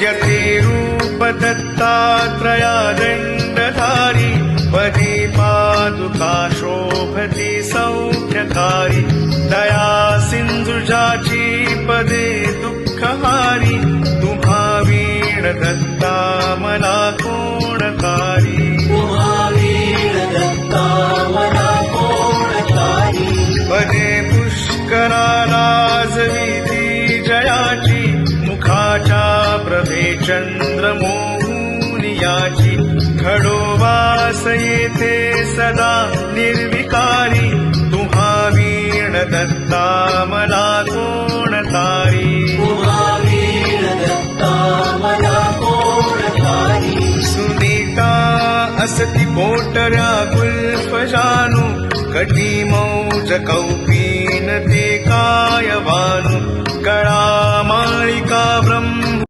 यते रूप दत्तात्रया दण्डधारी पदे पादुका शोभति सौख्यकारी दया सिंधुजाची पदे दुःखहारी तुम्हा वीण दत्ता मला कोणकारी पदे पुष्कराला जविती जयाची मुखाच्या प्रभे चंद्रमोहून याची खडोवास येथे सदा निर्विकारी तुम्हा वीण दत्ता मला कोणतारी सुनीता असती पोटऱ्या गुल्फ जानू कटी मौज कौपी